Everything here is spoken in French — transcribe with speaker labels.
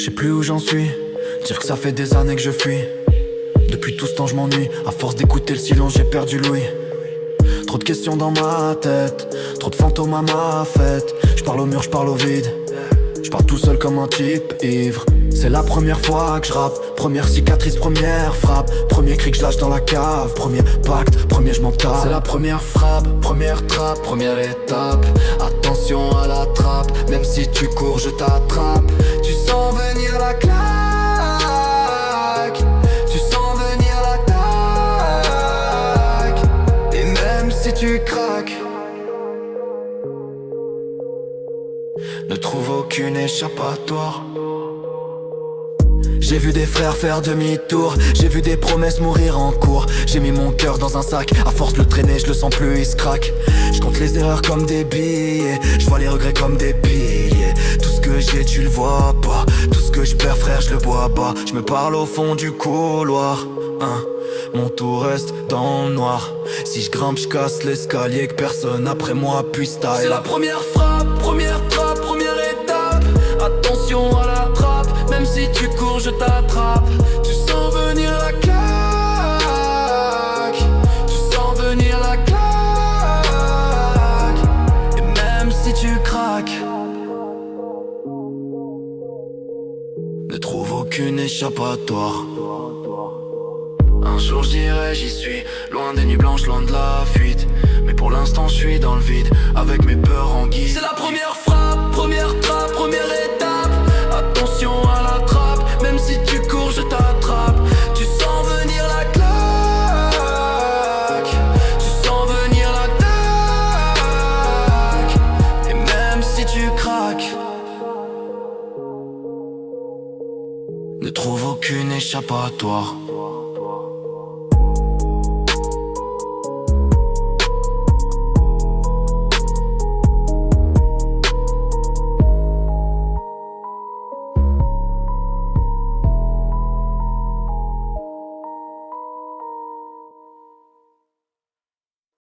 Speaker 1: sais plus où j'en suis, dire que ça fait des années que je fuis. Depuis tout ce temps je m'ennuie, à force d'écouter le silence j'ai perdu l'ouïe. Trop de questions dans ma tête, trop de fantômes à ma fête. Je parle au mur, je parle au vide, je parle tout seul comme un type ivre. C'est la première fois que je rappe, première cicatrice, première frappe, premier cri que je lâche dans la cave, premier pacte, premier je m'en tape. C'est la première frappe, première trappe, première étape. Attention à la trappe, même si tu cours je t'attrape. Tu sens venir la claque, tu sens venir l'attaque. Et même si tu craques, ne trouve aucune échappatoire. J'ai vu des frères faire demi-tour, j'ai vu des promesses mourir en cours. J'ai mis mon cœur dans un sac, à force de le traîner je le sens plus, il se craque. Je compte les erreurs comme des billets, je vois les regrets comme des piliers. Tout ce que j'ai tu le vois pas, tout ce que je perds frère je le bois bas. Je me parle au fond du couloir, hein. Mon tour reste dans le noir. Si je grimpe je casse l'escalier, que personne après moi puisse tailler. C'est la première frappe, première trappe, première étape. Attention à la trappe, même si tu cours je t'attrape. Tu sens venir la claque, tu sens venir la claque. Et même si tu craques, ne trouve aucune échappatoire. Un jour je dirai j'y suis, loin des nuits blanches, loin de la fuite. Mais pour l'instant je suis dans le vide, avec mes peurs en guide. C'est la première frappe, première trappe, première étape. Attention à la trappe, même si tu cours je t'attrape. Tu sens venir la claque, tu sens venir l'attaque. Et même si tu craques, ne trouve aucune échappatoire.